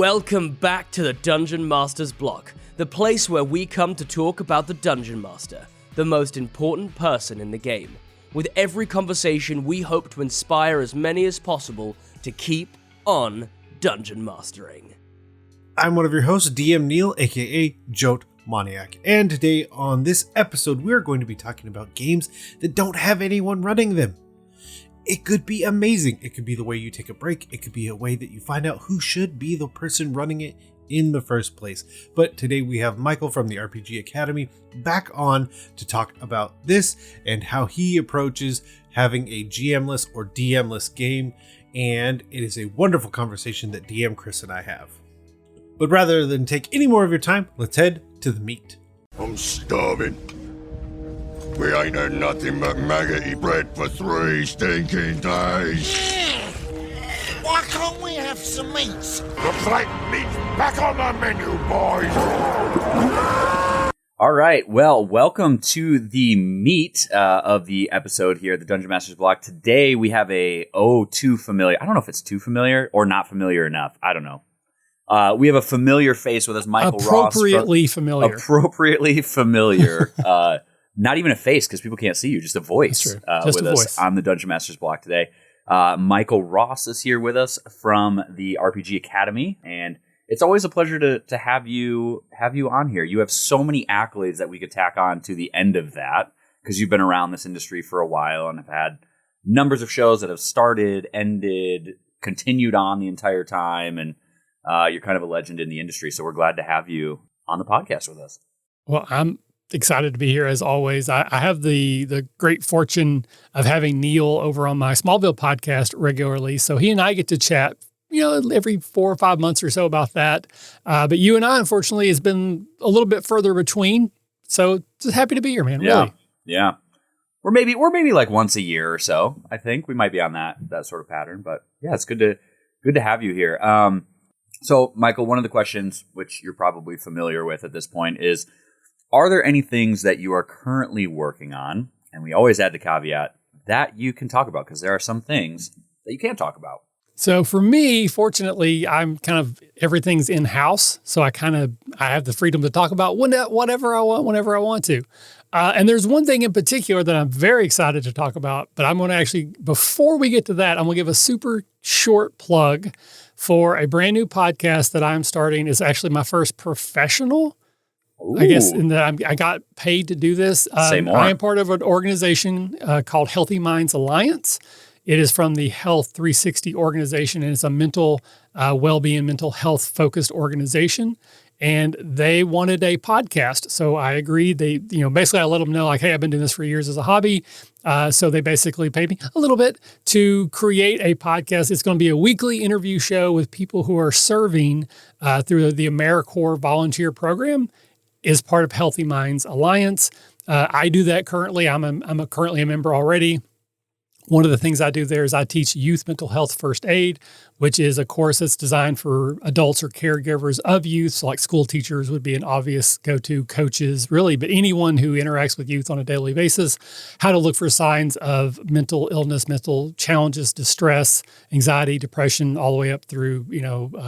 Welcome back to the Dungeon Master's Block, the place where we come to talk about the Dungeon Master, the most important person in the game. With every conversation, we hope to inspire as many as possible to keep on Dungeon Mastering. I'm one of your hosts, DM Neal, aka Jote Maniac, and today on this episode, we're going to be talking about games that don't have anyone running them. It could be amazing. It could be the way you take a break. It could be a way that you find out who should be the person running it in the first place. But today we have Michael from the RPG Academy back on to talk about this and how he approaches having a GM-less or DM-less game. And it is a wonderful conversation that DM Chris and I have. But rather than take any more of your time, let's head to the meat. I'm starving. We ain't had nothing but maggoty bread for 3 stinking days. Why can't we have some meat? The plate meat's back on the menu, boys. All right, well, welcome to the meat of the episode here at the Dungeon Master's Block. Today we have too familiar. I don't know if it's too familiar or not familiar enough. I don't know. We have a familiar face with us, Michael Ross. Appropriately familiar. Not even a face because people can't see you, just a voice Just with a us voice. on the Dungeon Master's Block today. Michael Ross is here with us from the RPG Academy, and it's always a pleasure to have you on here. You have so many accolades that we could tack on to the end of that because you've been around this industry for a while and have had numbers of shows that have started, ended, continued on the entire time, and you're kind of a legend in the industry. So we're glad to have you on the podcast with us. Well, I'm excited to be here as always. I have the great fortune of having Neal over on my Smallville podcast regularly. So he and I get to chat, every 4 or 5 months or so about that. But you and I, unfortunately, has been a little bit further between. So just happy to be here, man. Really. Yeah. We're maybe like once a year or so. I think we might be on that sort of pattern, but yeah, it's good to have you here. So Michael, one of the questions which you're probably familiar with at this point is, are there any things that you are currently working on? And we always add the caveat that you can talk about because there are some things that you can't talk about. So for me, fortunately, I'm kind of everything's in-house. So I have the freedom to talk about whatever I want, whenever I want to. And there's one thing in particular that I'm very excited to talk about, but I'm going to actually, before we get to that, I'm going to give a super short plug for a brand new podcast that I'm starting. It's actually my first professional. Ooh. I guess in that I got paid to do this. Say more. I am part of an organization called Healthy Minds Alliance. It is from the Health 360 organization, and it's a mental well-being, mental health focused organization. And they wanted a podcast, so I agreed. They, basically I let them know like, hey, I've been doing this for years as a hobby. So they basically paid me a little bit to create a podcast. It's going to be a weekly interview show with people who are serving through the AmeriCorps volunteer program. Is part of Healthy Minds Alliance. I do that currently. I'm currently a member already. One of the things I do there is I teach youth mental health first aid, which is a course that's designed for adults or caregivers of youth. So like school teachers would be an obvious go-to, coaches, really, but anyone who interacts with youth on a daily basis, how to look for signs of mental illness, mental challenges, distress, anxiety, depression, all the way up through,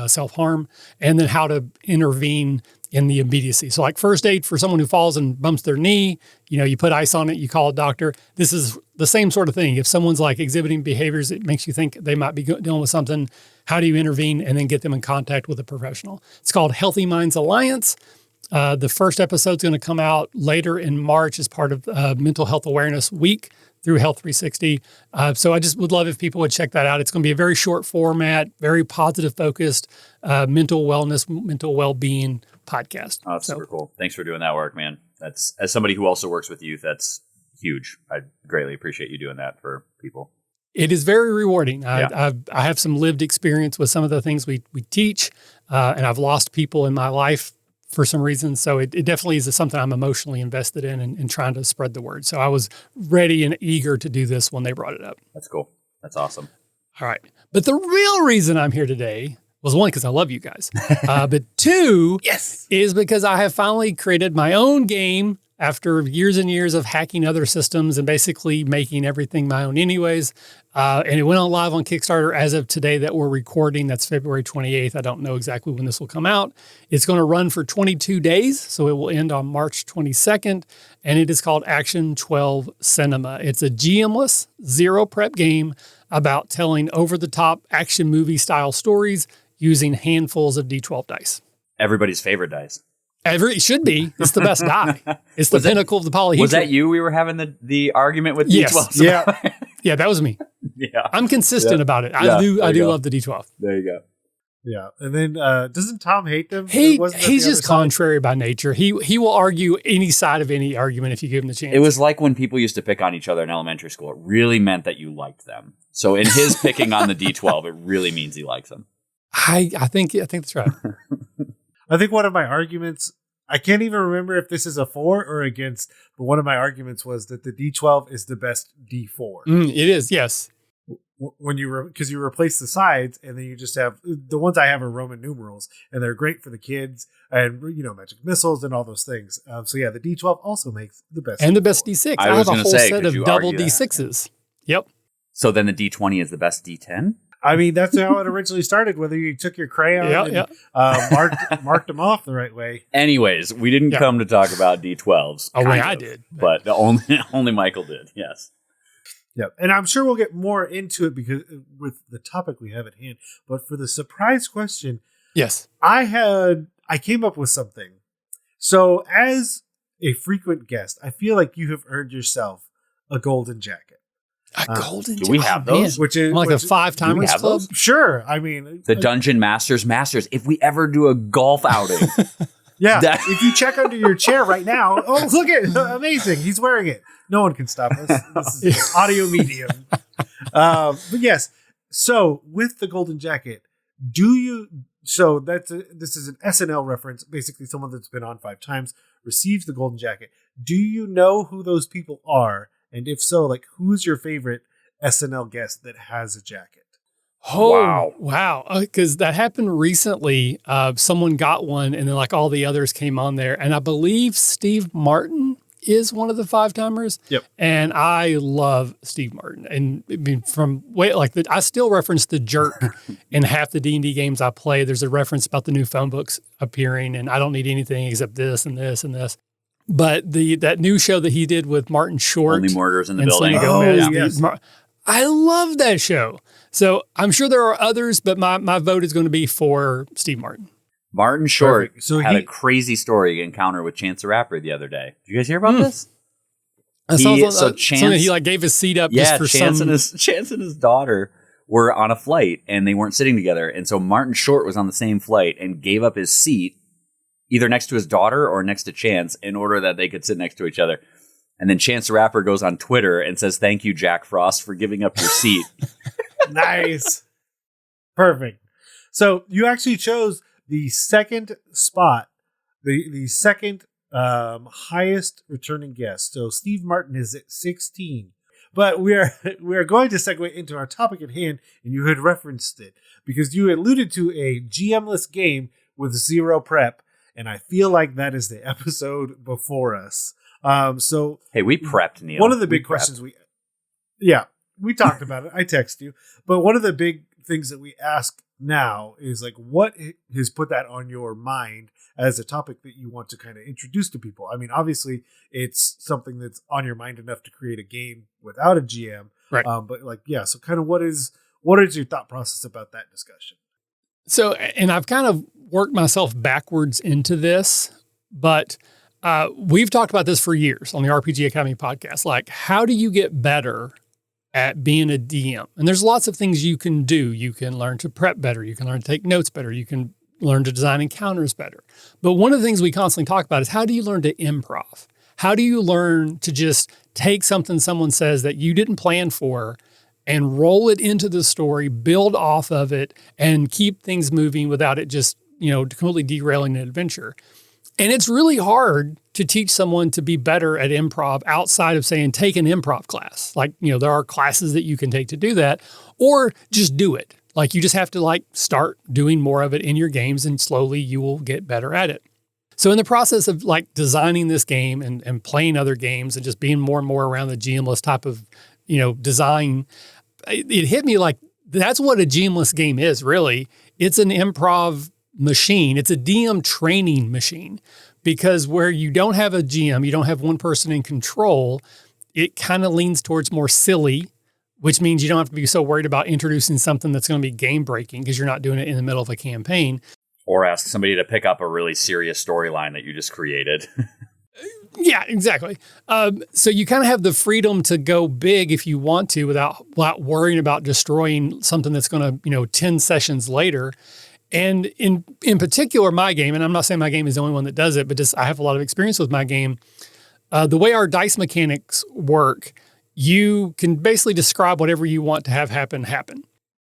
self-harm, and then how to intervene in the immediacy. So like first aid for someone who falls and bumps their knee, you put ice on it, you call a doctor. This is the same sort of thing. If someone's like exhibiting behaviors that makes you think they might be dealing with something, how do you intervene and then get them in contact with a professional? It's called Healthy Minds Alliance. The first episode's going to come out later in March as part of Mental Health Awareness Week through Health 360. So I just would love if people would check that out. It's going to be a very short format, very positive focused, mental wellness, mental well-being podcast. Oh, that's super cool. Thanks for doing that work, man. That's, as somebody who also works with youth, that's huge. I greatly appreciate you doing that for people. It is very rewarding. Yeah. I have some lived experience with some of the things we teach, and I've lost people in my life for some reason. So it definitely is something I'm emotionally invested in and trying to spread the word. So I was ready and eager to do this when they brought it up. That's cool. That's awesome. All right. But the real reason I'm here today was one, because I love you guys. But two, Yes, is because I have finally created my own game after years and years of hacking other systems and basically making everything my own anyways. And it went on live on Kickstarter as of today that we're recording. That's February 28th. I don't know exactly when this will come out. It's going to run for 22 days, so it will end on March 22nd. And it is called Action 12 Cinema. It's a GM-less, zero prep game about telling over-the-top action movie style stories using handfuls of D12 dice. Everybody's favorite dice. It should be. It's the best die. It's the pinnacle of the polyhedron. Was that you we were having the argument with Yes. D12? Yeah. Yeah, that was me. Yeah. I'm consistent about it. Yeah, I do there you go. love the D12. There you go. Yeah. And then doesn't Tom hate them? He's Wasn't that the just other side? contrary by nature. He will argue any side of any argument if you give him the chance. It was like when people used to pick on each other in elementary school. It really meant that you liked them. So in his picking on the D12, it really means he likes them. I think that's right. I think one of my arguments, I can't even remember if this is a for or against, but one of my arguments was that the D12 is the best D4. It is, yes. When because you replace the sides and then you just have the ones I have are Roman numerals and they're great for the kids and magic missiles and all those things. So yeah, the D12 also makes the best And the D4. best D6. I I was have a gonna whole say, set could of you double argue that? D6s. Yep. So then the D20 is the best D10? I mean, that's how it originally started. Whether you took your crayon and marked them off the right way. Anyways, we didn't come to talk about D12s. Oh, kind I of, did. But only Michael did, yes. Yeah, and I'm sure we'll get more into it because with the topic we have at hand. But for the surprise question, Yes. I came up with something. So as a frequent guest, I feel like you have earned yourself a golden jacket. A golden do we have those? Which is I'm like which a 5-timers have club. those? Sure. I mean, The Dungeon Masters. If we ever do a golf outing, yeah. that- If you check under your chair right now, oh look at it, amazing! He's wearing it. No one can stop us. This is audio medium. But yes. So with the golden jacket, do you? So this is an SNL reference. Basically, someone that's been on 5 times receives the golden jacket. Do you know who those people are? And if so, like, who's your favorite SNL guest that has a jacket? Oh, wow. Because that happened recently. Someone got one and then like all the others came on there. And I believe Steve Martin is one of the 5-timers. Yep. And I love Steve Martin. And I mean, I still reference the jerk in half the D&D games I play. There's a reference about the new phone books appearing and I don't need anything except this and this and this. But that new show that he did with Martin Short only murders in the and building. Selena Gomez, yes. I love that show. So I'm sure there are others, but my vote is going to be for Steve Martin. Martin Short Perfect. So had he- a crazy story encounter with Chance the Rapper the other day. Did you guys hear about this? I saw He- something that he like gave his seat up Yeah, just for Chance some. and his daughter were on a flight and they weren't sitting together. And so Martin Short was on the same flight and gave up his seat either next to his daughter or next to Chance in order that they could sit next to each other. And then Chance the Rapper goes on Twitter and says, "Thank you, Jack Frost, for giving up your seat." Nice. Perfect. So you actually chose the second spot, the second highest returning guest. So Steve Martin is at 16. But we are going to segue into our topic at hand, and you had referenced it because you alluded to a GM-less game with 0 prep, and I feel like that is the episode before us. So Hey, we prepped, Neal. one of the big We prepped. questions we talked about it. I text you, but one of the big things that we ask now is like, what has put that on your mind as a topic that you want to kind of introduce to people? I mean, obviously it's something that's on your mind enough to create a game without a GM, Right. But like, yeah. So kind of what is your thought process about that discussion? So, and I've kind of worked myself backwards into this, but we've talked about this for years on the RPG Academy podcast. Like, how do you get better at being a DM? And there's lots of things you can do. You can learn to prep better. You can learn to take notes better. You can learn to design encounters better. But one of the things we constantly talk about is how do you learn to improv? How do you learn to just take something someone says that you didn't plan for and roll it into the story, build off of it, and keep things moving without it just, completely derailing an adventure? And it's really hard to teach someone to be better at improv outside of saying, take an improv class. Like, there are classes that you can take to do that, or just do it. Like, you just have to start doing more of it in your games and slowly you will get better at it. So in the process of like designing this game and playing other games and just being more and more around the GM-less type of, design, it hit me like that's what a GM-less game is, really. It's an improv machine. It's a DM training machine, because where you don't have a GM, you don't have one person in control, it kind of leans towards more silly, which means you don't have to be so worried about introducing something that's going to be game breaking because you're not doing it in the middle of a campaign. Or ask somebody to pick up a really serious storyline that you just created. Yeah, exactly. So you kind of have the freedom to go big if you want to without worrying about destroying something that's going to, 10 sessions later. And in particular, my game, and I'm not saying my game is the only one that does it, but just I have a lot of experience with my game. The way our dice mechanics work, you can basically describe whatever you want to have happen.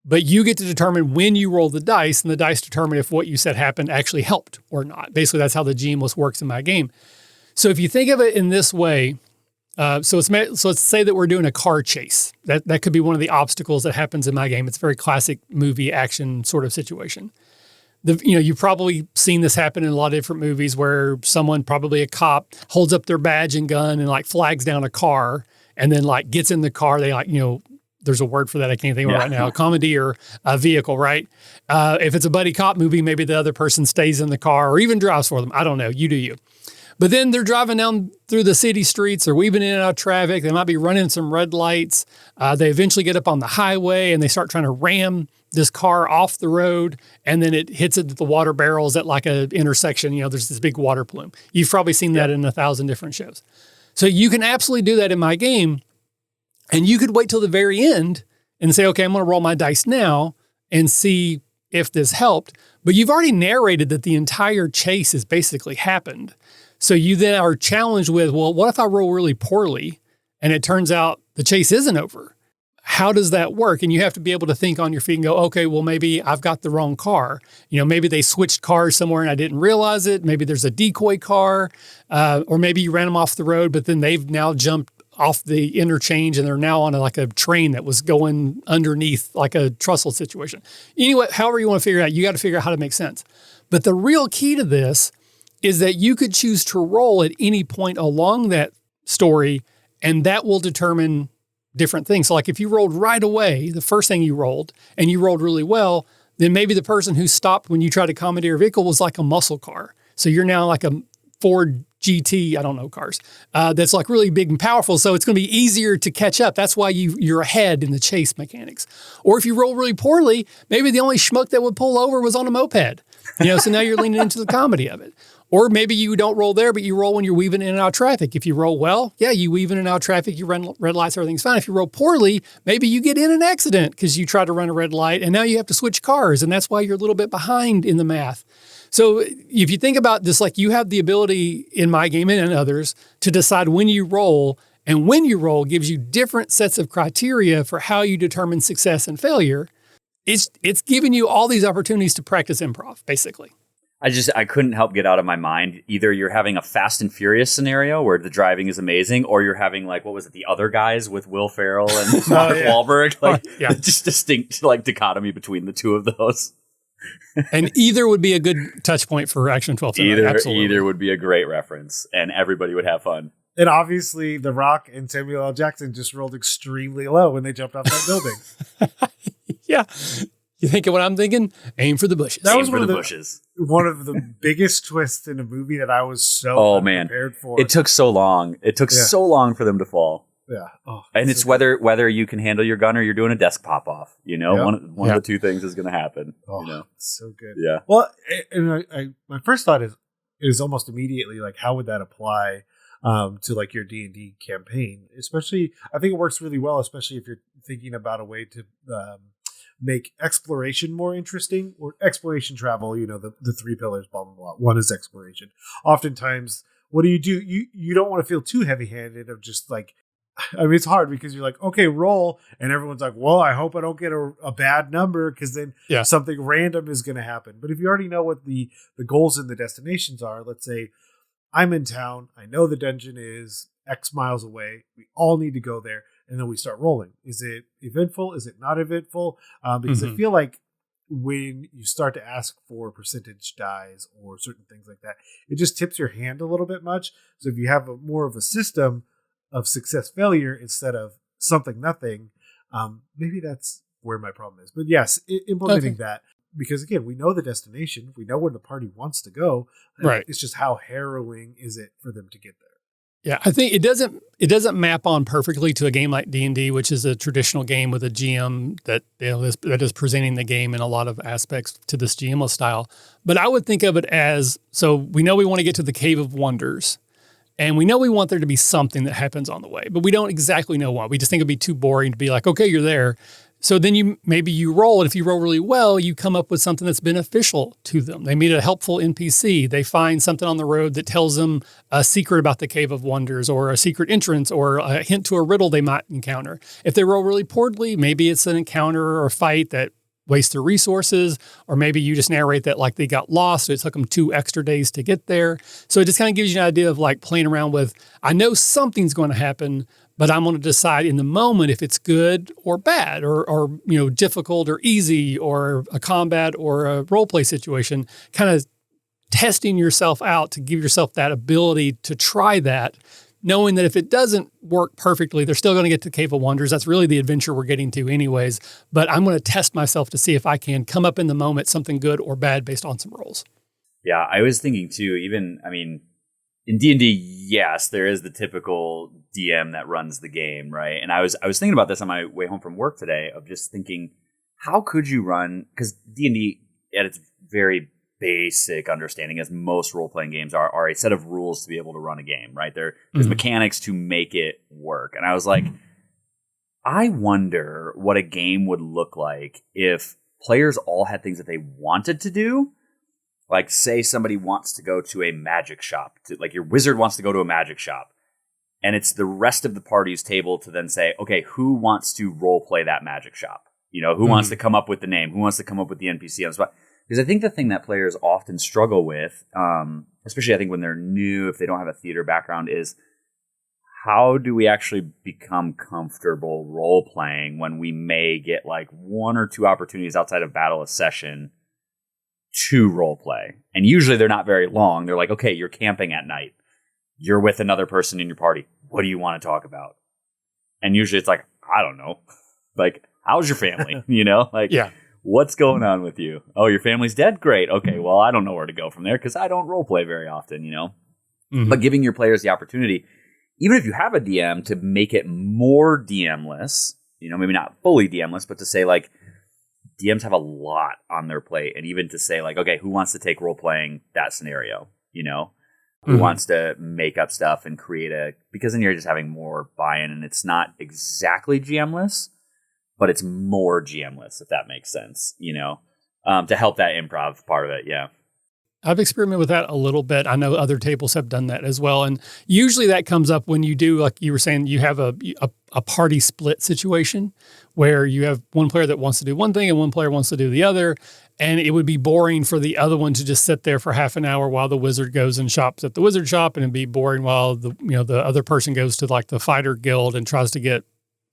But you get to determine when you roll the dice, and the dice determine if what you said happened actually helped or not. Basically, that's how the GM-less works in my game. So if you think of it in this way, so let's say that we're doing a car chase. That could be one of the obstacles that happens in my game. It's a very classic movie action sort of situation. You've probably seen this happen in a lot of different movies where someone, probably a cop, holds up their badge and gun and like flags down a car and then like gets in the car. They there's a word for that I can't think of right now. Commandeer a vehicle, right? If it's a buddy cop movie, maybe the other person stays in the car or even drives for them. I don't know. You do you. But then they're driving down through the city streets. They're weaving in and out of traffic. They might be running some red lights. They eventually get up on the highway and they start trying to ram this car off the road. And then it hits it at the water barrels at like an intersection. There's this big water plume. You've probably seen that in 1,000 different shows. So you can absolutely do that in my game. And you could wait till the very end and say, okay, I'm going to roll my dice now and see if this helped. But you've already narrated that the entire chase has basically happened. So you then are challenged with, well, what if I roll really poorly and it turns out the chase isn't over? How does that work? And you have to be able to think on your feet and go, okay, well, maybe I've got the wrong car. Maybe they switched cars somewhere and I didn't realize it. Maybe there's a decoy car, or maybe you ran them off the road, but then they've now jumped off the interchange and they're now on a train that was going underneath like a trestle situation. Anyway, however you want to figure it out, you got to figure out how to make sense. But the real key to this is that you could choose to roll at any point along that story, and that will determine different things. So like if you rolled right away, the first thing you rolled, and you rolled really well, then maybe the person who stopped when you tried to commandeer a vehicle was like a muscle car. So you're now like a Ford GT, I don't know cars, that's like really big and powerful. So it's going to be easier to catch up. That's why you're ahead in the chase mechanics. Or if you roll really poorly, maybe the only schmuck that would pull over was on a moped. So now you're leaning into the comedy of it. Or maybe you don't roll there, but you roll when you're weaving in and out of traffic. If you roll well, yeah, you weave in and out of traffic, you run red lights, everything's fine. If you roll poorly, maybe you get in an accident because you try to run a red light and now you have to switch cars, and that's why you're a little bit behind in the math. So if you think about this, like you have the ability in my game and in others to decide when you roll, and when you roll gives you different sets of criteria for how you determine success and failure. It's giving you all these opportunities to practice improv, basically. I couldn't help get out of my mind. Either you're having a Fast and Furious scenario where the driving is amazing, or you're having like, what was it, The Other Guys with Will Ferrell and Mark Wahlberg. Just distinct dichotomy between the two of those. And either would be a good touch point for Action 12 tonight. Either would be a great reference, and everybody would have fun. And obviously, The Rock and Samuel L. Jackson just rolled extremely low when they jumped off that building. Yeah. You think of what I'm thinking? Aim for the bushes. That was one of the biggest twists in a movie that I was so prepared for. It took so long. So long for them to fall. Yeah. Oh, and it's whether you can handle your gun or you're doing a desk pop off. One of the two things is going to happen. Oh, so good. Yeah. Well, and my first thought is almost immediately like, how would that apply to like your D&D campaign? Especially, I think it works really well, especially if you're thinking about a way to make exploration more interesting, or exploration travel, the three pillars, blah, blah, blah. One is exploration. Oftentimes, what do? You don't want to feel too heavy-handed of just like, I mean, it's hard because you're like, okay, roll. And everyone's like, well, I hope I don't get a bad number because then something random is going to happen. But if you already know what the goals and the destinations are, let's say I'm in town, I know the dungeon is X miles away. We all need to go there. And then we start rolling. Is it eventful? Is it not eventful? Because I feel like when you start to ask for percentage dies or certain things like that, it just tips your hand a little bit much. So if you have more of a system of success failure instead of something nothing, maybe that's where my problem is. But yes, implementing that, because again, we know the destination, we know where the party wants to go. Right. It's just how harrowing is it for them to get there. Yeah, I think it doesn't map on perfectly to a game like D&D, which is a traditional game with a GM that that is presenting the game in a lot of aspects to this GMO style. But I would think of it as, so we know we want to get to the Cave of Wonders, and we know we want there to be something that happens on the way, but we don't exactly know what. We just think it'd be too boring to be like, okay, you're there. So then maybe you roll, and if you roll really well, you come up with something that's beneficial to them. They meet a helpful NPC. They find something on the road that tells them a secret about the Cave of Wonders, or a secret entrance, or a hint to a riddle they might encounter. If they roll really poorly, maybe it's an encounter or a fight that wastes their resources, or maybe you just narrate that like they got lost, so it took them 2 extra days to get there. So it just kind of gives you an idea of like playing around with, I know something's going to happen, but I'm going to decide in the moment if it's good or bad, or difficult or easy, or a combat or a role play situation. Kind of testing yourself out to give yourself that ability to try that, knowing that if it doesn't work perfectly, they're still going to get to Cave of Wonders. That's really the adventure we're getting to anyways. But I'm going to test myself to see if I can come up in the moment something good or bad based on some rolls. Yeah, I was thinking too, in D&D, yes, there is the typical DM that runs the game, right? And I was thinking about this on my way home from work today, of just thinking, how could you run, because D&D at its very basic understanding, as most role-playing games are a set of rules to be able to run a game, right? There's mechanics to make it work. And I was like, I wonder what a game would look like if players all had things that they wanted to do. Like, say somebody wants to go to a magic shop, like your wizard wants to go to a magic shop, and it's the rest of the party's table to then say, okay, who wants to role play that magic shop? Who wants to come up with the name? Who wants to come up with the NPC on the spot? Because I think the thing that players often struggle with, especially I think when they're new, if they don't have a theater background, is how do we actually become comfortable role playing when we may get like 1 or 2 opportunities outside of battle a session to role play? And usually they're not very long. They're like, okay, you're camping at night. You're with another person in your party. What do you want to talk about? And usually it's like, I don't know. Like, how's your family? Yeah. What's going on with you? Oh, your family's dead? Great. Okay, well, I don't know where to go from there because I don't role play very often, Mm-hmm. But giving your players the opportunity, even if you have a DM, to make it more DM-less, maybe not fully DM-less, but to say like, DMs have a lot on their plate, and even to say like, okay, who wants to take role playing that scenario? Who wants to make up stuff and create because then you're just having more buy-in, and it's not exactly GM-less, but it's more GM-less, if that makes sense, to help that improv part of it. Yeah. I've experimented with that a little bit. I know other tables have done that as well. And usually that comes up when you do, like you were saying, you have a party split situation where you have one player that wants to do one thing and one player wants to do the other. And it would be boring for the other one to just sit there for half an hour while the wizard goes and shops at the wizard shop, and it'd be boring while the other person goes to like the fighter guild and tries to get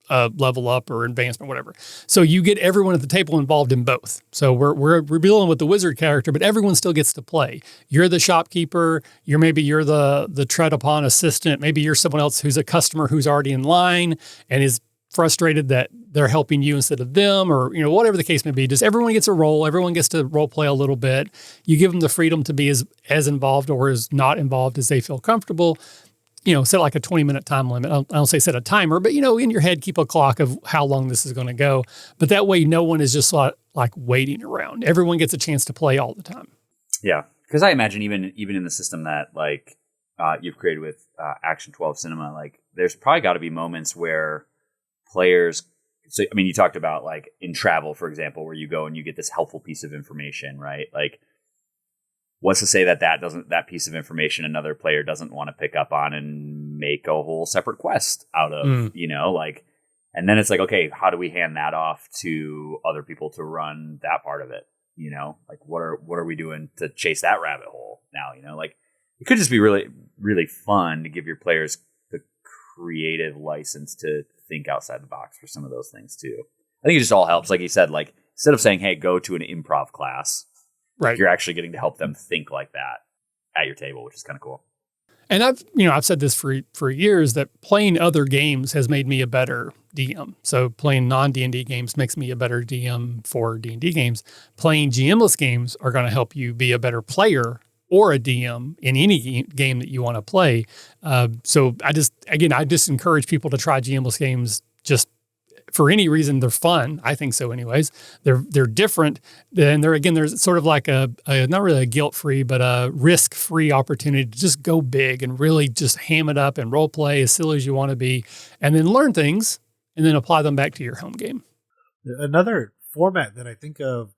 level up or advancement, whatever. So you get everyone at the table involved in both. So we're dealing with the wizard character, but everyone still gets to play. You're the shopkeeper. You're the tread upon assistant. Maybe you're someone else who's a customer who's already in line and is frustrated that they're helping you instead of them, or whatever the case may be. Just everyone gets a role. Everyone gets to role play a little bit. You give them the freedom to be as involved or as not involved as they feel comfortable. Set like a 20-minute time limit. I don't say set a timer, but, in your head, keep a clock of how long this is going to go. But that way, no one is just like waiting around. Everyone gets a chance to play all the time. Yeah. Because I imagine even in the system that like you've created with Action 12 Cinema, like there's probably got to be moments where players, so I mean, you talked about like in travel, for example, where you go and you get this helpful piece of information, right? Like, what's to say that piece of information another player doesn't want to pick up on and make a whole separate quest out of, and then it's like, okay, how do we hand that off to other people to run that part of it? Like what are we doing to chase that rabbit hole now? Like it could just be really, really fun to give your players the creative license to think outside the box for some of those things too. I think it just all helps. Like you said, like instead of saying, hey, go to an improv class, Right. you're actually getting to help them think like that at your table, which is kind of cool. And I've said this for years that playing other games has made me a better DM. So playing non-D&D games makes me a better DM for D&D games. Playing GM-less games are going to help you be a better player or a DM in any game that you want to play. So I just encourage people to try GM-less games just for any reason. They're fun. I think so anyways. They're different. And there's sort of like a not really a guilt-free, but a risk-free opportunity to just go big and really just ham it up and role play as silly as you want to be, and then learn things and then apply them back to your home game. Another format that I think of,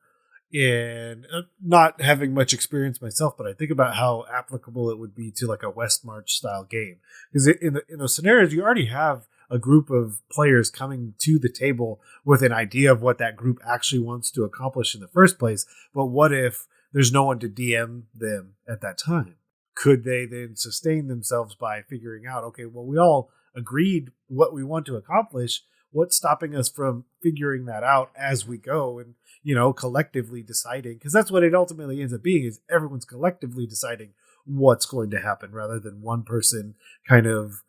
in not having much experience myself, but I think about how applicable it would be to like a West March style game. Because in those scenarios, you already have a group of players coming to the table with an idea of what that group actually wants to accomplish in the first place. But what if there's no one to DM them at that time? Could they then sustain themselves by figuring out, okay, well, we all agreed what we want to accomplish. What's stopping us from figuring that out as we go and, collectively deciding? Because that's what it ultimately ends up being, is everyone's collectively deciding what's going to happen rather than one person kind of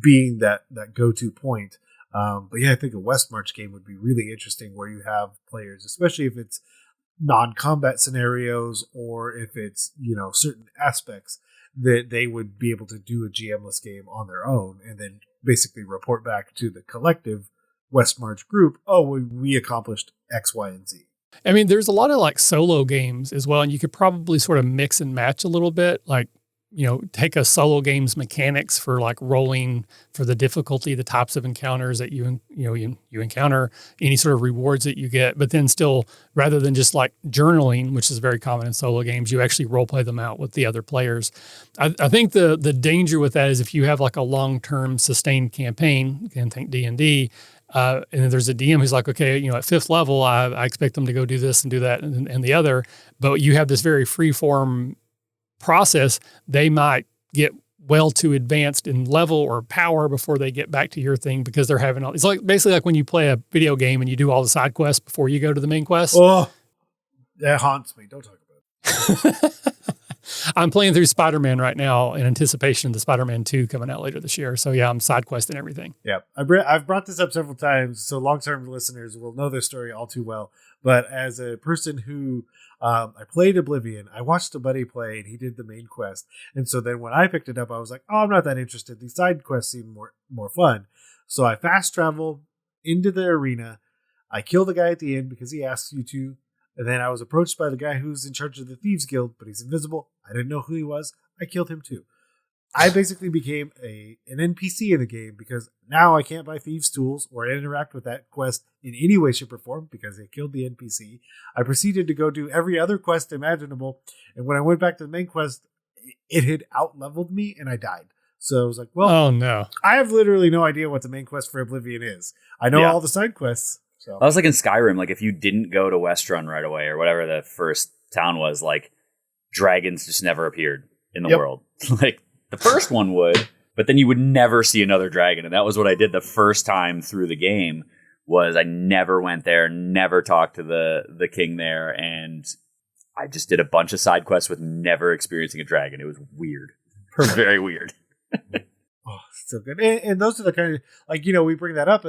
being that go-to point. But yeah, I think a West March game would be really interesting where you have players, especially if it's non-combat scenarios or if it's, certain aspects that they would be able to do a GM-less game on their own and then basically report back to the collective West March group, oh, we accomplished X, Y, and Z. I mean, there's a lot of like solo games as well, and you could probably sort of mix and match a little bit. Like, take a solo game's mechanics for like rolling for the difficulty, the types of encounters that you encounter, any sort of rewards that you get, but then still, rather than just like journaling, which is very common in solo games, you actually role play them out with the other players. I think the danger with that is if you have like a long-term sustained campaign, you can think D&D, and then there's a DM who's like, okay, at fifth level, I expect them to go do this and do that and the other, but you have this very free-form process. They might get well too advanced in level or power before they get back to your thing because they're having it's like basically like when you play a video game and you do all the side quests before you go to the main quest. Oh, that haunts me. Don't talk about it. I'm playing through Spider-Man right now in anticipation of the Spider-Man 2 coming out later this year. So yeah, I'm side questing everything. Yeah. I've brought this up several times, so long-term listeners will know this story all too well. But as a person who I played Oblivion, I watched a buddy play and he did the main quest. And so then when I picked it up, I was like, oh, I'm not that interested. These side quests seem more fun. So I fast travel into the arena. I kill the guy at the end because he asks you to. And then I was approached by the guy who's in charge of the Thieves Guild, but he's invisible. I didn't know who he was. I killed him too. I basically became an NPC in the game because now I can't buy Thieves' tools or interact with that quest in any way, shape, or form because they killed the NPC. I proceeded to go do every other quest imaginable. And when I went back to the main quest, it had out-leveled me and I died. So I was like, well, oh no, I have literally no idea what the main quest for Oblivion is. I know all the side quests. So. I was like in Skyrim, like if you didn't go to Westrun right away or whatever the first town was, like dragons just never appeared in the world. Like the first one would, but then you would never see another dragon. And that was what I did the first time through the game was I never went there, never talked to the king there. And I just did a bunch of side quests with never experiencing a dragon. It was weird. Very weird. Oh, so good. And those are the kind of, like, we bring that up,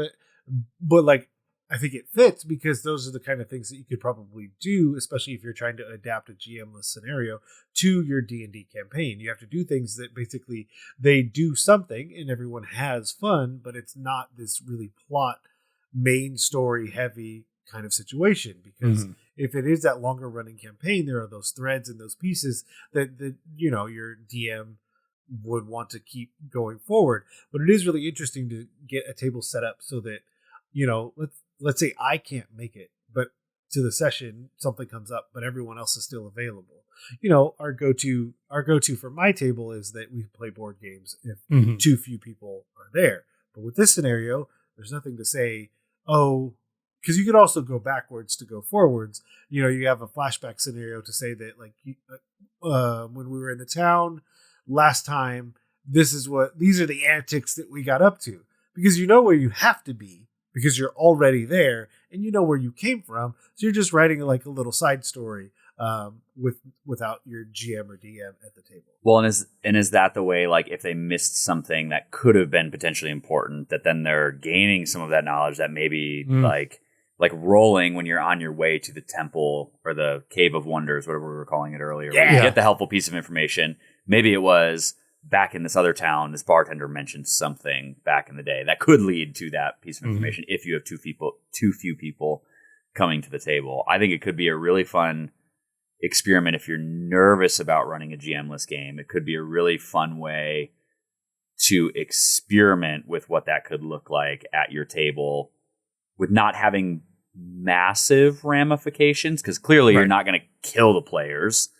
but like, I think it fits because those are the kind of things that you could probably do, especially if you're trying to adapt a GM-less scenario to your D&D campaign. You have to do things that basically they do something and everyone has fun, but it's not this really plot, main story heavy kind of situation. Because if it is that longer running campaign, there are those threads and those pieces that your DM would want to keep going forward. But it is really interesting to get a table set up so that, let's say I can't make it, but to the session, something comes up, but everyone else is still available. Our go-to for my table is that we play board games if too few people are there. But with this scenario, there's nothing to say, oh, because you could also go backwards to go forwards. You have a flashback scenario to say that, like, when we were in the town last time, these are the antics that we got up to. Because where you have to be, because you're already there and you know where you came from. So you're just writing like a little side story without your GM or DM at the table. Well, and is that the way, like, if they missed something that could have been potentially important, that then they're gaining some of that knowledge that maybe like rolling when you're on your way to the temple or the Cave of Wonders, whatever we were calling it earlier. Yeah. Where you get the helpful piece of information. Maybe it was back in this other town, this bartender mentioned something back in the day that could lead to that piece of information if you have too few people coming to the table. I think it could be a really fun experiment if you're nervous about running a GM-less game. It could be a really fun way to experiment with what that could look like at your table with not having massive ramifications, because clearly you're not going to kill the players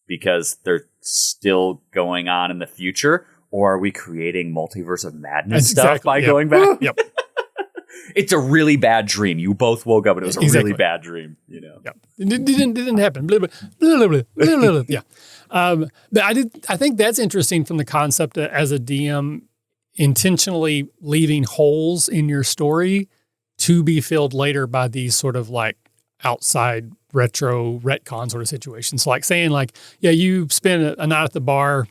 because they're still going on in the future. Or are we creating multiverse of madness stuff by going back? Yep. It's a really bad dream. You both woke up and it was a really bad dream. You know, Yep. It didn't happen. Blah, blah, blah, blah, blah, blah, blah. Yeah. But I think that's interesting from the concept that as a DM, intentionally leaving holes in your story to be filled later by these sort of like outside retro retcon sort of situations. So like saying like, yeah, you spent a night at the bar.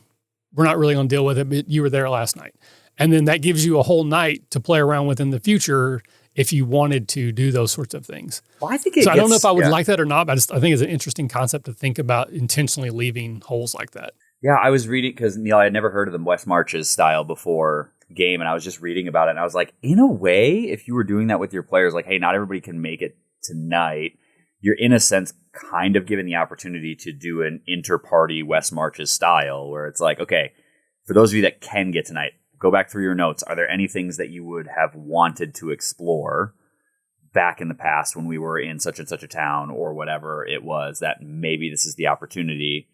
We're not really going to deal with it, but you were there last night. And then that gives you a whole night to play around with in the future if you wanted to do those sorts of things. well, I think I don't know if I would like that or not, but I think it's an interesting concept to think about intentionally leaving holes like that. Yeah, I was reading, because Neal, I had never heard of the West Marches style before game, and I was just reading about it, and I was like, in a way, if you were doing that with your players, like, hey, not everybody can make it tonight, you're in a sense kind of given the opportunity to do an inter-party West Marches style, where it's like, okay, for those of you that can get tonight, go back through your notes. Are there any things that you would have wanted to explore back in the past when we were in such and such a town or whatever it was, that maybe this is the opportunity?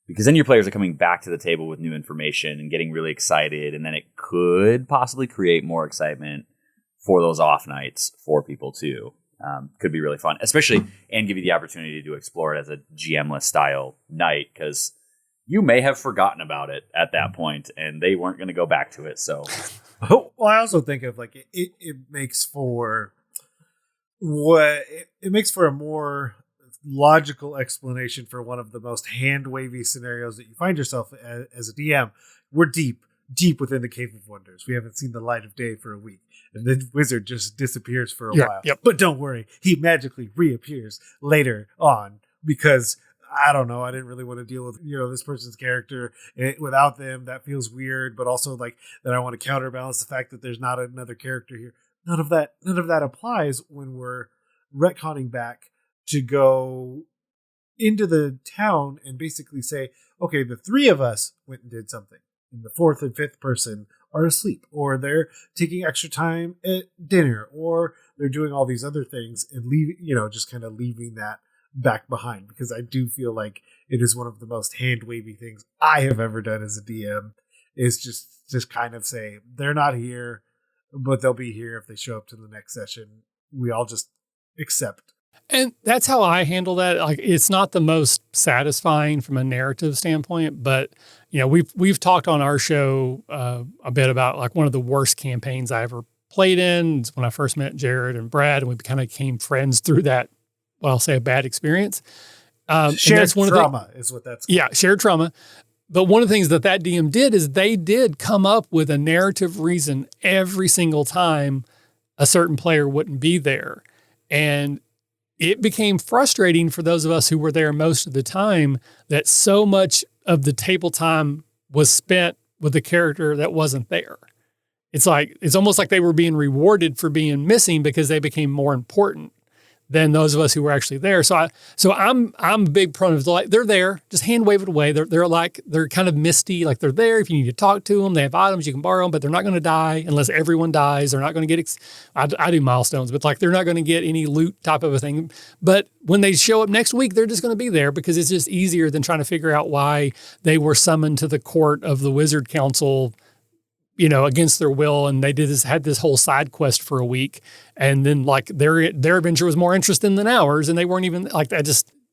Because then your players are coming back to the table with new information and getting really excited, and then it could possibly create more excitement for those off nights for people too. Could be really fun, especially, and give you the opportunity to explore it as a GM-less style night, because you may have forgotten about it at that point and they weren't going to go back to it. So, well, I also think of like it makes for it makes for a more logical explanation for one of the most hand-wavy scenarios that you find yourself as a DM. We're deep within the Cave of Wonders. We haven't seen the light of day for a week. And then Wizard just disappears for a while. Yep. But don't worry, he magically reappears later on because, I don't know, I didn't really want to deal with, this person's character without them. That feels weird, but also like that I want to counterbalance the fact that there's not another character here. None of that applies when we're retconning back to go into the town and basically say, okay, the three of us went and did something, and the fourth and fifth person are asleep, or they're taking extra time at dinner, or they're doing all these other things and just kind of leaving that back behind. Because I do feel like it is one of the most hand wavy things I have ever done as a DM, is just kind of say they're not here, but they'll be here if they show up to the next session. We all just accept. And that's how I handle that. Like, it's not the most satisfying from a narrative standpoint, but we've talked on our show a bit about like one of the worst campaigns I ever played in. It's when I first met Jared and Brad, and we kind of became friends through that. Well, I'll say a bad experience. Shared trauma is what that's called. Yeah, shared trauma. But one of the things that DM did is they did come up with a narrative reason every single time a certain player wouldn't be there. And it became frustrating for those of us who were there most of the time that so much of the table time was spent with a character that wasn't there. It's almost like they were being rewarded for being missing because they became more important than those of us who were actually there. So I'm a big proponent of like, they're there, just hand wave it away. They're kind of misty, like they're there. If you need to talk to them, they have items you can borrow them, but they're not going to die unless everyone dies. They're not going to get, I do milestones, but like they're not going to get any loot type of a thing. But when they show up next week, they're just going to be there because it's just easier than trying to figure out why they were summoned to the court of the Wizard Council, against their will, and they had this whole side quest for a week, and then like their adventure was more interesting than ours, and they weren't even like that.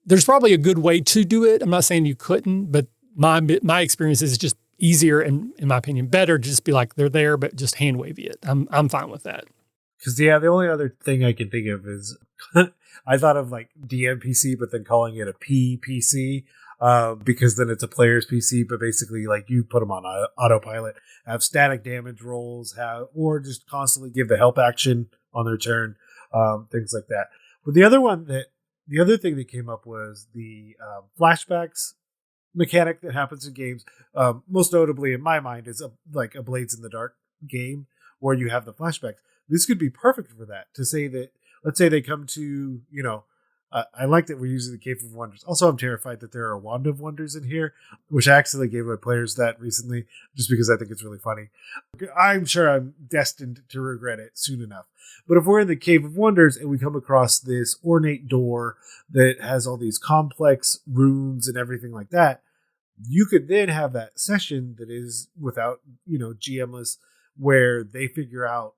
There's probably a good way to do it. I'm not saying you couldn't, but my experience is just easier and, in my opinion, better to just be like they're there, but just hand wavy it. I'm fine with that. Because the only other thing I can think of is I thought of like DMPC, but then calling it a PPC because then it's a player's PC. But basically, like you put them on autopilot, have static damage rolls, or just constantly give the help action on their turn, things like that. But the other thing that came up was the flashbacks mechanic that happens in games. Most notably, in my mind, is like a Blades in the Dark game where you have the flashbacks. This could be perfect for that. To say that, let's say they come to, I like that we're using the Cave of Wonders. Also, I'm terrified that there are Wand of Wonders in here, which I actually gave my players that recently, just because I think it's really funny. I'm sure I'm destined to regret it soon enough. But if we're in the Cave of Wonders and we come across this ornate door that has all these complex runes and everything like that, you could then have that session that is without, GMless, where they figure out,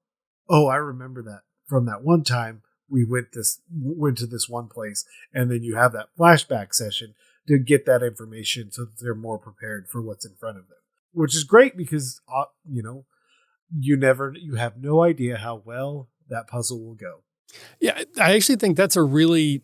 oh, I remember that from that one time we went to this one place, and then you have that flashback session to get that information so that they're more prepared for what's in front of them, which is great because you have no idea how well that puzzle will go. Yeah, I actually think that's a really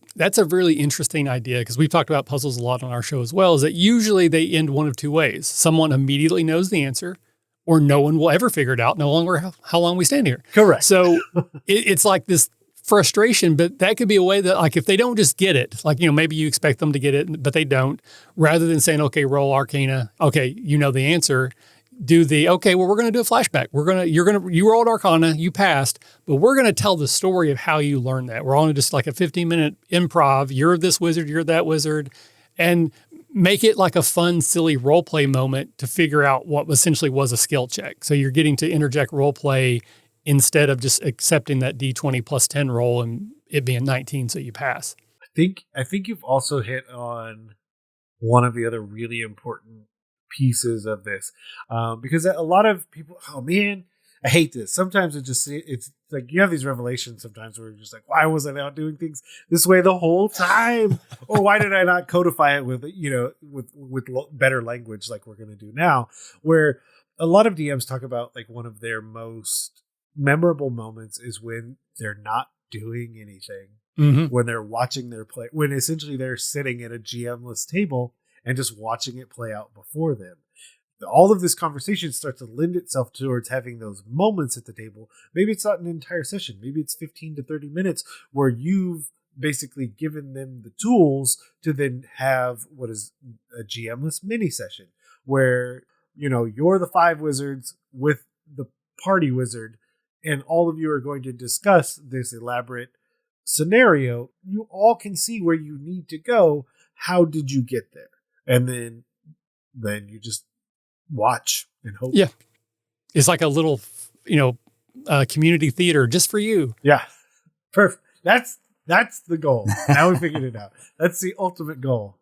interesting idea because we've talked about puzzles a lot on our show as well, is that usually they end one of two ways. Someone immediately knows the answer, or no one will ever figure it out, no longer how long we stand here. Correct. So it's like this frustration, but that could be a way that, like, if they don't just get it, like, maybe you expect them to get it, but they don't, rather than saying, okay, roll Arcana, okay, you know the answer, do the, okay, well, we're going to do a flashback. You rolled Arcana, you passed, but we're going to tell the story of how you learned that. We're only just like a 15-minute improv. You're this wizard, you're that wizard, and make it like a fun, silly role play moment to figure out what essentially was a skill check. So you're getting to interject role play instead of just accepting that D20 plus 10 roll and it being 19, so you pass. I think you've also hit on one of the other really important pieces of this, because a lot of people, oh man, I hate this. Sometimes it's like you have these revelations sometimes where you're just like, why was I not doing things this way the whole time? Or why did I not codify it with better language like we're going to do now? Where a lot of DMs talk about like one of their most memorable moments is when they're not doing anything, when they're watching their play, when essentially they're sitting at a GM-less table and just watching it play out before them. All of this conversation starts to lend itself towards having those moments at the table. Maybe it's not an entire session. Maybe it's 15 to 30 minutes where you've basically given them the tools to then have what is a GM-less mini session where, you're the 5 wizards with the party wizard and all of you are going to discuss this elaborate scenario. You all can see where you need to go. How did you get there? And then you just watch and hope. Yeah. It's like a little, community theater just for you. Yeah. Perfect. That's the goal. Now we figured it out. That's the ultimate goal.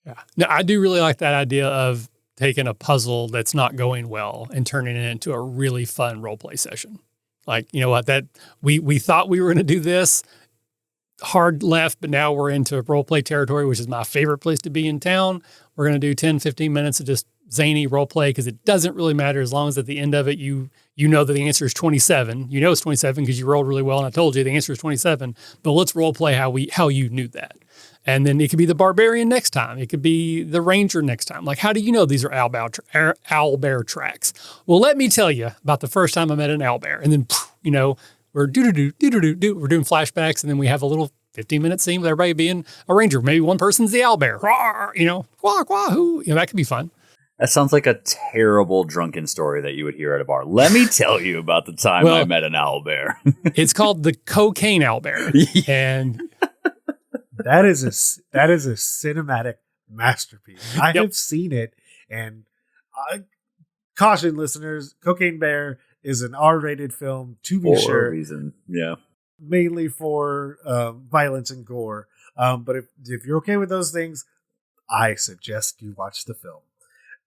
Yeah. No, I do really like that idea of taking a puzzle that's not going well and turning it into a really fun role play session. Like, you know what, that we thought we were going to do this hard left, but now we're into role play territory, which is my favorite place to be in town. We're going to do 10, 15 minutes of just zany role play because it doesn't really matter as long as at the end of it, you know that the answer is 27. You know it's 27 because you rolled really well and I told you the answer is 27, but let's role play how you knew that. And then it could be the barbarian next time. It could be the ranger next time. Like, how do you know these are owlbear tracks? Well, let me tell you about the first time I met an owlbear. And then, we're do-do-do-do-do-do. We're doing flashbacks, and then we have a little 15-minute scene with everybody being a ranger. Maybe one person's the owlbear. Quack, quack, who. That could be fun. That sounds like a terrible drunken story that you would hear at a bar. Let me tell you about the time I met an owlbear. It's called the cocaine owlbear. Yeah. And that is a cinematic masterpiece. I have seen it, and caution listeners, Cocaine Bear is an R-rated film, to be sure. For a reason, yeah. Mainly for violence and gore. But if you're okay with those things, I suggest you watch the film.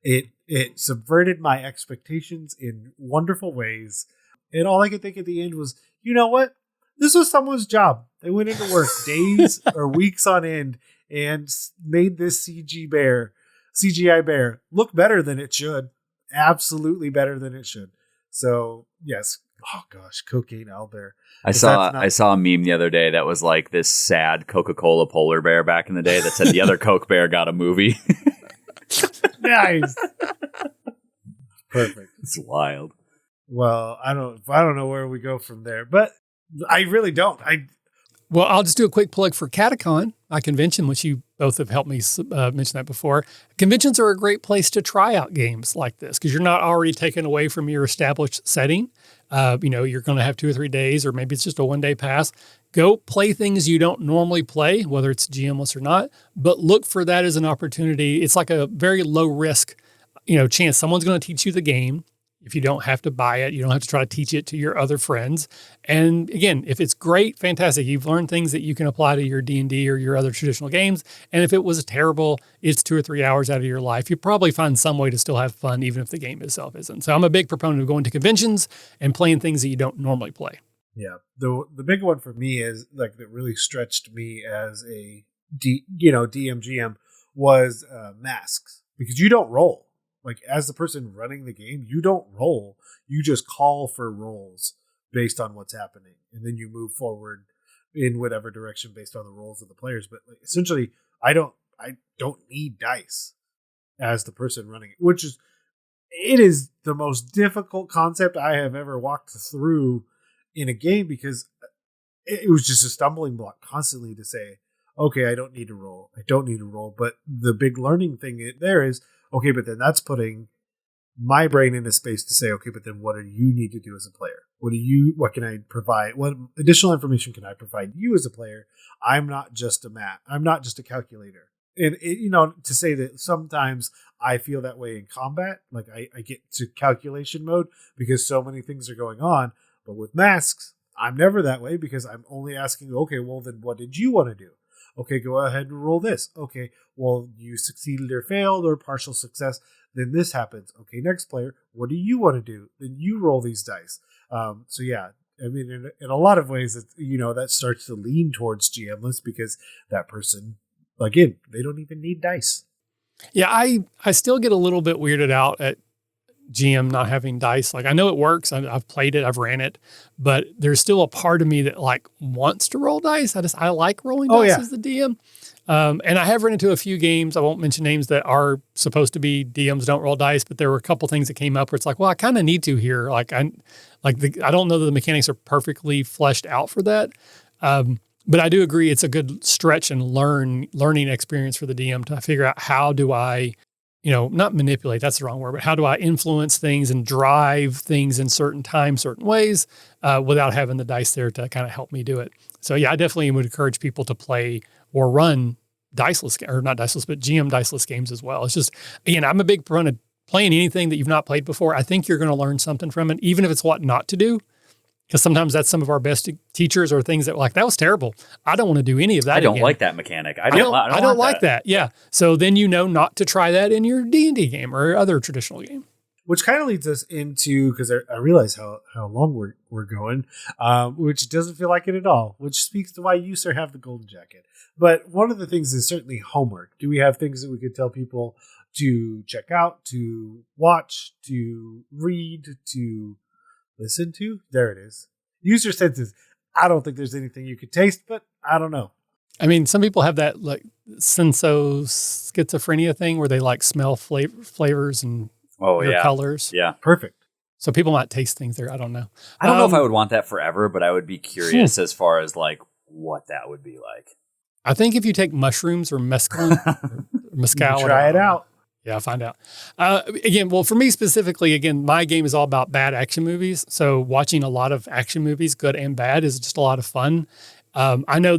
It subverted my expectations in wonderful ways. And all I could think at the end was, you know what? This was someone's job. They went into work days or weeks on end and made this CGI bear look better than it should. Absolutely better than it should. So yes, oh gosh, cocaine owlbear. I saw a meme the other day that was like this sad Coca-Cola polar bear back in the day that said the other Coke bear got a movie. Nice. Perfect. It's wild. Well, I don't know where we go from there, but I really don't. Well, I'll just do a quick plug for Catacon, my convention, which you both have helped me mention that before. Conventions are a great place to try out games like this because you're not already taken away from your established setting. You're going to have 2 or 3 days, or maybe it's just a 1-day pass. Go play things you don't normally play, whether it's GMless or not, but look for that as an opportunity. It's like a very low risk, chance. Someone's going to teach you the game. If you don't have to buy it, you don't have to try to teach it to your other friends. And again, if it's great, fantastic. You've learned things that you can apply to your D&D or your other traditional games. And if it was terrible, it's 2 or 3 hours out of your life. You probably find some way to still have fun, even if the game itself isn't. So I'm a big proponent of going to conventions and playing things that you don't normally play. Yeah. The big one for me is like that really stretched me as a DMGM was masks, because you don't roll. Like, as the person running the game, you don't roll. You just call for rolls based on what's happening. And then you move forward in whatever direction based on the rolls of the players. But like, essentially, I don't need dice as the person running it, it is the most difficult concept I have ever walked through in a game, because it was just a stumbling block constantly to say, okay, I don't need to roll. But the big learning thing there is, okay, but then that's putting my brain in a space to say, okay, but then what do you need to do as a player? What can I provide? What additional information can I provide you as a player? I'm not just I'm not just a calculator. And to say that sometimes I feel that way in combat, like I get to calculation mode because so many things are going on. But with masks, I'm never that way, because I'm only asking, okay, well then what did you want to do? Okay, go ahead and roll this. Okay, well, you succeeded or failed or partial success. Then this happens. Okay, next player, what do you want to do? Then you roll these dice. So yeah, I mean, in a lot of ways, that starts to lean towards GMless, because that person, again, they don't even need dice. Yeah, I still get a little bit weirded out at GM not having dice. Like, I know it works. I've played it. I've ran it, but there's still a part of me that like wants to roll dice. I like rolling dice as the DM. And I have run into a few games, I won't mention names, that are supposed to be DMs don't roll dice, but there were a couple things that came up where it's like, well, I kind of need to here. Like, I don't know that the mechanics are perfectly fleshed out for that. But I do agree it's a good stretch and learning experience for the DM to figure out, how do I, not manipulate, that's the wrong word, but how do I influence things and drive things in certain times, certain ways, without having the dice there to kind of help me do it. So yeah, I definitely would encourage people to play or run diceless, or not diceless, but GM diceless games as well. It's just, again, I'm a big proponent of playing anything that you've not played before. I think you're going to learn something from it, even if it's what not to do. Because sometimes that's some of our best teachers, or things that like, that was terrible. I don't want to do any of that. I don't again. like that mechanic. I don't like that. Yeah. So then not to try that in your D&D game or other traditional game. Which kind of leads us into, because I realize how long we're going, which doesn't feel like it at all, which speaks to why you, sir, have the golden jacket. But one of the things is certainly homework. Do we have things that we could tell people to check out, to watch, to read, to listen to? There it is. Use your senses. I don't think there's anything you could taste, but I don't know. I mean, some people have that like senso schizophrenia thing where they like smell flavors and colors. Yeah. Perfect. So people might taste things there. I don't know. I don't know if I would want that forever, but I would be curious as far as like what that would be like. I think if you take mushrooms or mescaline, or mescal, try it out. Yeah, I'll find out. Again, well, for me specifically, my game is all about bad action movies. So watching a lot of action movies, good and bad, is just a lot of fun. I know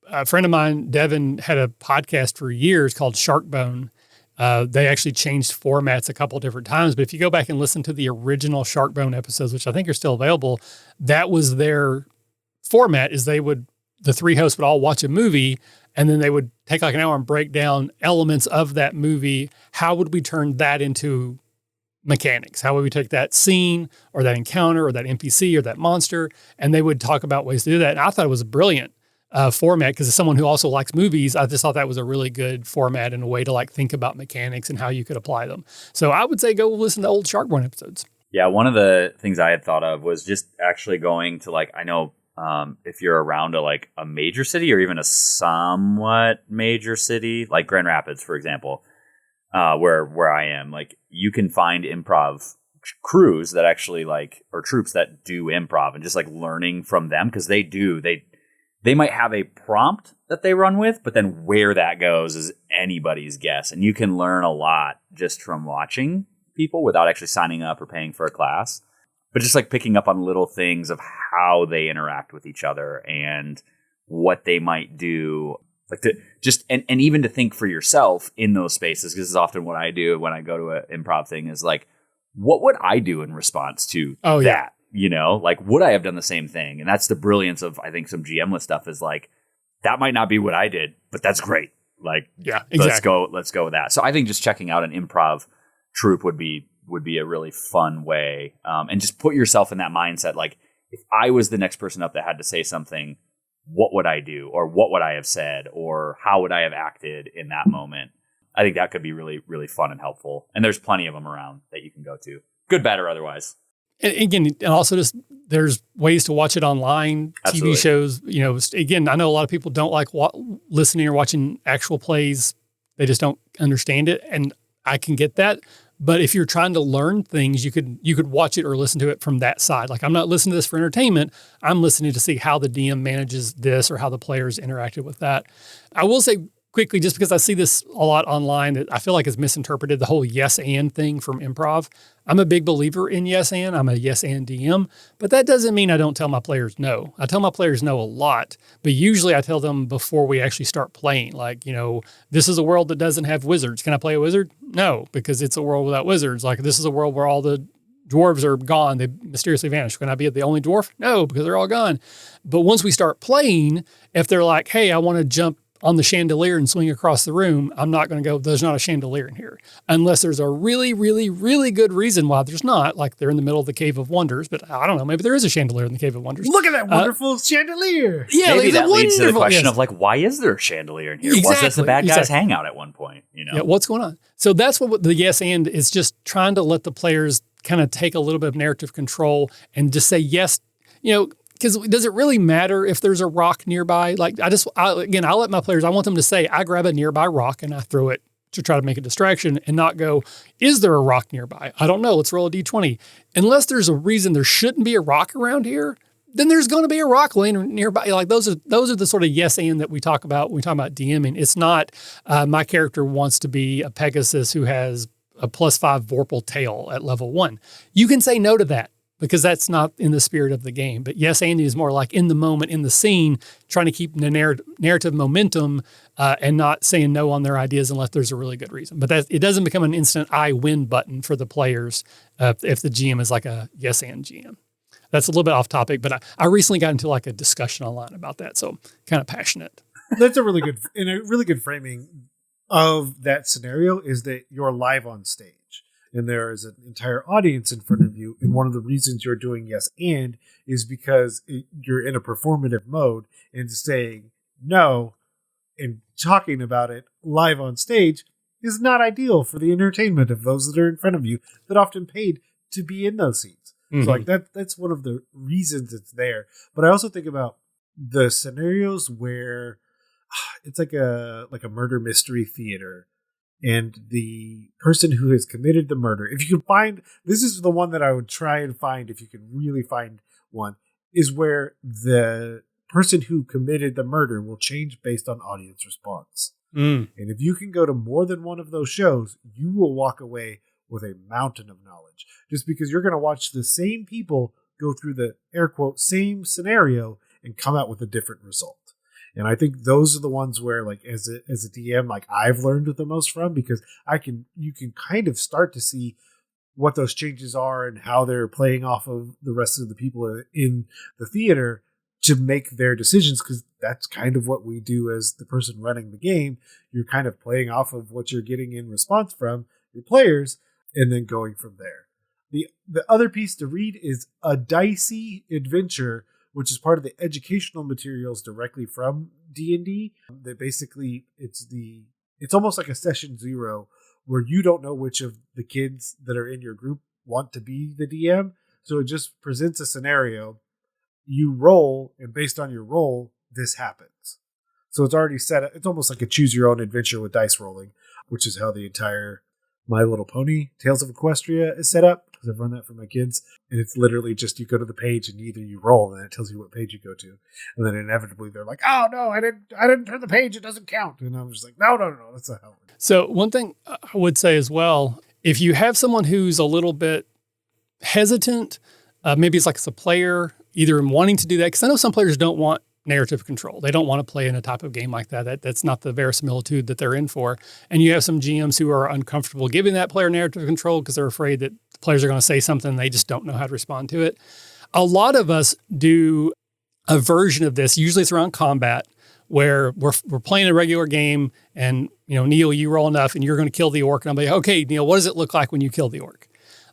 a friend of mine, Devin, had a podcast for years called Sharkbone. They actually changed formats a couple of different times. But if you go back and listen to the original Sharkbone episodes, which I think are still available, that was their format, is the 3 hosts would all watch a movie, and then they would take like an hour and break down elements of that movie. How would we turn that into mechanics? How would we take that scene or that encounter or that NPC or that monster? And they would talk about ways to do that. And I thought it was a brilliant format, because as someone who also likes movies, I just thought that was a really good format and a way to like think about mechanics and how you could apply them. So I would say go listen to old Sharkborn episodes. Yeah, one of the things I had thought of was just actually going to like, I know if you're around a major city or even a somewhat major city, like Grand Rapids, for example, where I am, like you can find improv crews that actually or troops that do improv and just like learning from them because they might have a prompt that they run with, but then where that goes is anybody's guess. And you can learn a lot just from watching people without actually signing up or paying for a class, but just like picking up on little things of how they interact with each other and what they might do, like to just, and even to think for yourself in those spaces. Because this is often what I do when I go to an improv thing is like, what would I do in response to that? You know, like, would I have done the same thing? And that's the brilliance of, I think, some GM-less stuff is like, that might not be what I did, but that's great. Like, yeah, exactly. Let's go with that. So I think just checking out an improv troupe would be a really fun way. And just put yourself in that mindset. Like, if I was the next person up that had to say something, what would I do? Or what would I have said? Or how would I have acted in that moment? I think that could be really, really fun and helpful. And there's plenty of them around that you can go to. Good, bad, or otherwise. And again, and also just there's ways to watch it online, Absolutely. TV shows. You know, again, I know a lot of people don't like listening or watching actual plays. They just don't understand it. And I can get that. But if you're trying to learn things, you could watch it or listen to it from that side. Like, I'm not listening to this for entertainment. I'm listening to see how the DM manages this or how the players interacted with that. I will say quickly, just because I see this a lot online, that I feel like is misinterpreted, the whole yes and thing from improv. I'm a big believer in yes and. I'm a yes and DM, but that doesn't mean I don't tell my players no. I tell my players no a lot, but usually I tell them before we actually start playing. Like, you know, this is a world that doesn't have wizards. Can I play a wizard? No, because it's a world without wizards. Like, this is a world where all the dwarves are gone. They mysteriously vanished. Can I be the only dwarf? No, because they're all gone. But once we start playing, if they're like, hey, I want to jump on the chandelier and swing across the room, I'm not going to go, there's not a chandelier in here. Unless there's a really, really, really good reason why there's not, like they're in the middle of the Cave of Wonders, but I don't know, maybe there is a chandelier in the Cave of Wonders. Look at that wonderful chandelier. Yeah, maybe that leads to the question yes. of like, why is there a chandelier in here? Exactly, Was this the bad guy's hangout at one point? You know? Yeah, what's going on? So that's what the yes and is, just trying to let the players kind of take a little bit of narrative control and just say yes, you know, because does it really matter if there's a rock nearby? Like, I let my players, I want them to say, I grab a nearby rock and I throw it to try to make a distraction and not go, is there a rock nearby? I don't know. Let's roll a D20. Unless there's a reason there shouldn't be a rock around here, then there's going to be a rock laying nearby. Like, those are the sort of yes and that we talk about when we talk about DMing. It's not my character wants to be a Pegasus who has a +5 Vorpal tail at level 1. You can say no to that, because that's not in the spirit of the game. But yes, Andy is more like in the moment, in the scene, trying to keep the narrative momentum and not saying no on their ideas unless there's a really good reason. But it doesn't become an instant I win button for the players if the GM is like a yes and GM. That's a little bit off topic, but I recently got into like a discussion online about that, so I'm kind of passionate. That's a really good framing of that scenario is that you're live on stage. And there is an entire audience in front of you. And one of the reasons you're doing yes and is because you're in a performative mode, and saying no and talking about it live on stage is not ideal for the entertainment of those that are in front of you that often paid to be in those seats. Mm-hmm. So like that's one of the reasons it's there. But I also think about the scenarios where it's like a murder mystery theater. And the person who has committed the murder, if you can find, this is the one that I would try and find if you can really find one, is where the person who committed the murder will change based on audience response. And if you can go to more than one of those shows, you will walk away with a mountain of knowledge. Just because you're going to watch the same people go through the air quote same scenario and come out with a different result. And I think those are the ones where, like, as a DM, like, I've learned the most from, because you can kind of start to see what those changes are and how they're playing off of the rest of the people in the theater to make their decisions, because that's kind of what we do as the person running the game. You're kind of playing off of what you're getting in response from your players and then going from there. The other piece to read is A Dicey Adventure, which is part of the educational materials directly from D&D. That basically it's almost like a session 0 where you don't know which of the kids that are in your group want to be the DM. So it just presents a scenario. You roll, and based on your roll, this happens. So it's already set up. It's almost like a choose your own adventure with dice rolling, which is how the entire My Little Pony Tales of Equestria is set up, because I've run that for my kids. And it's literally just you go to the page and either you roll and it tells you what page you go to. And then inevitably they're like, oh no, I didn't turn the page, it doesn't count. And I'm just like, no, that's not how it works. So one thing I would say as well, if you have someone who's a little bit hesitant, maybe it's like it's a player either in wanting to do that, because I know some players don't want narrative control. They don't want to play in a type of game like that. That's not the verisimilitude that they're in for. And you have some GMs who are uncomfortable giving that player narrative control because they're afraid that the players are going to say something and they just don't know how to respond to it. A lot of us do a version of this. Usually it's around combat, where we're playing a regular game and, Neal, you roll enough and you're going to kill the orc. And I'm like, okay, Neal, what does it look like when you kill the orc?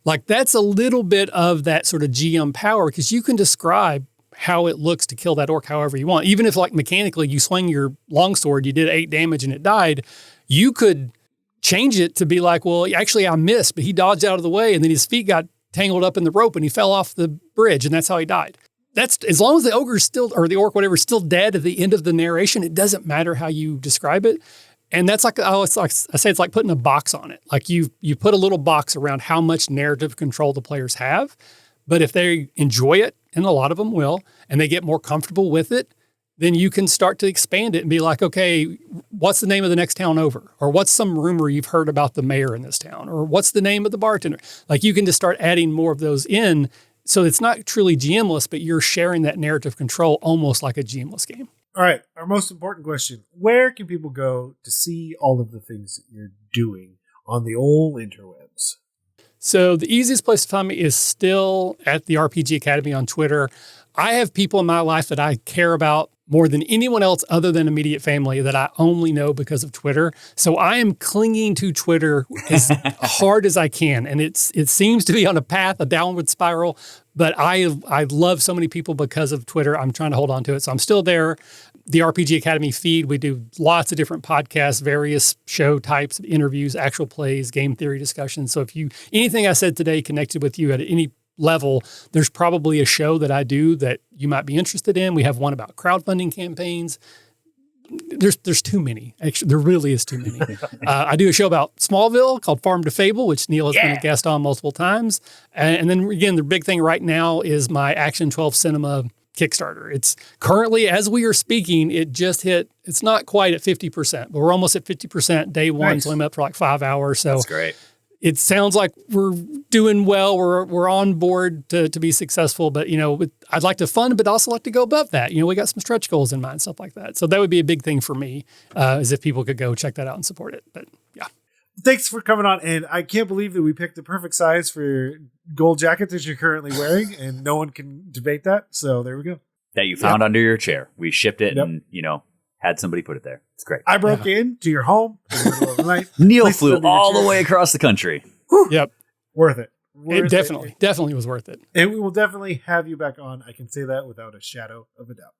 Like, that's a little bit of that sort of GM power, because you can describe how it looks to kill that orc however you want. Even if, like, mechanically you swing your longsword, you did 8 damage and it died, you could change it to be like, well, actually I missed, but he dodged out of the way and then his feet got tangled up in the rope and he fell off the bridge and that's how he died. That's as long as the ogre's still, or the orc, whatever, is still dead at the end of the narration, it doesn't matter how you describe it. And that's like, I say it's like putting a box on it. Like you put a little box around how much narrative control the players have. But if they enjoy it, and a lot of them will, and they get more comfortable with it, then you can start to expand it and be like, okay, what's the name of the next town over? Or what's some rumor you've heard about the mayor in this town? Or what's the name of the bartender? Like, you can just start adding more of those in. So it's not truly GM-less, but you're sharing that narrative control almost like a GM-less game. All right, our most important question. Where can people go to see all of the things that you're doing on the old interwebs? So the easiest place to find me is still at the RPG Academy on Twitter. I have people in my life that I care about more than anyone else other than immediate family that I only know because of Twitter. So I am clinging to Twitter as hard as I can. And it seems to be on a downward spiral, but I love so many people because of Twitter. I'm trying to hold on to it. So I'm still there. The RPG Academy feed, we do lots of different podcasts, various show types, interviews, actual plays, game theory discussions. So if anything I said today connected with you at any level, there's probably a show that I do that you might be interested in. We have one about crowdfunding campaigns. There's too many. Actually, there really is too many. I do a show about Smallville called Farm to Fable, which Neal has been a guest on multiple times. And then again, the big thing right now is my Action 12 Cinema Kickstarter. It's currently, as we are speaking, it just hit, it's not quite at 50%, but we're almost at 50% day one. Nice. So I'm up for like 5 hours. So that's great. It sounds like we're doing well. We're on board to be successful, but I'd like to fund, but also like to go above that. We got some stretch goals in mind, stuff like that. So that would be a big thing for me, is if people could go check that out and support it. But yeah. Thanks for coming on. And I can't believe that we picked the perfect size for your gold jacket that you're currently wearing, and no one can debate that. So there we go. That you found under your chair. We shipped it and, had somebody put it there. It's great. I broke into your home in the middle of the night. Neal flew all the way across the country. Whew. Yep. Worth it. It definitely was worth it. And we will definitely have you back on. I can say that without a shadow of a doubt.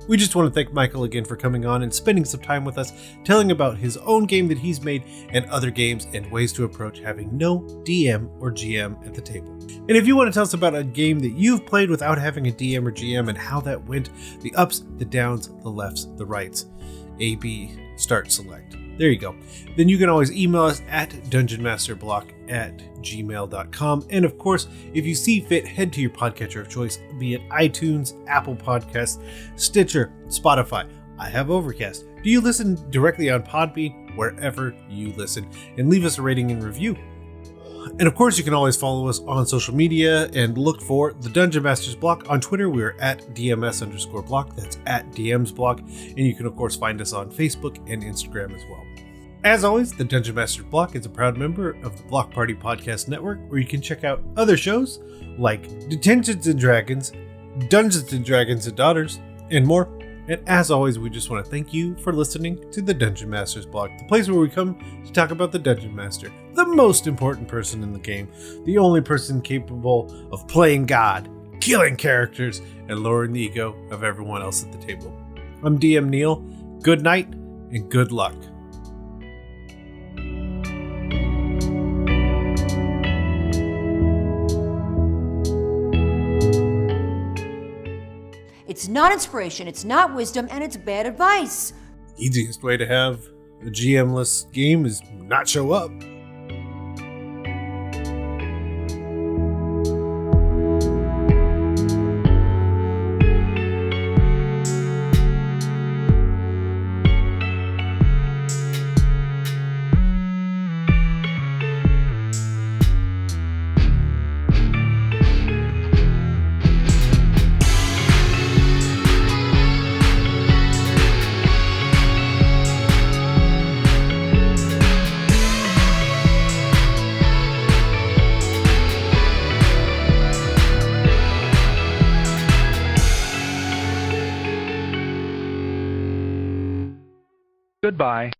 We just want to thank Michael again for coming on and spending some time with us, telling about his own game that he's made and other games and ways to approach having no DM or GM at the table. And if you want to tell us about a game that you've played without having a DM or GM and how that went, the ups, the downs, the lefts, the rights, A, B, start, select. There you go. Then you can always email us at dungeonmasterblock@gmail.com. And of course, if you see fit, head to your podcatcher of choice, be it iTunes, Apple Podcasts, Stitcher, Spotify. I have Overcast. Do you listen directly on Podbean? Wherever you listen. And leave us a rating and review. And of course, you can always follow us on social media and look for the Dungeon Masters Block. On Twitter, we're at DMS_block. That's at DMsBlock. And you can, of course, find us on Facebook and Instagram as well. As always, the Dungeon Masters Block is a proud member of the Block Party Podcast Network, where you can check out other shows like Detentions and Dragons, Dungeons and Dragons and Daughters, and more. And as always, we just want to thank you for listening to the Dungeon Masters Block, the place where we come to talk about the Dungeon Master, the most important person in the game, the only person capable of playing God, killing characters, and lowering the ego of everyone else at the table. I'm DM Neal. Good night and good luck. It's not inspiration, it's not wisdom, and it's bad advice. Easiest way to have a GM-less game is not show up. Goodbye.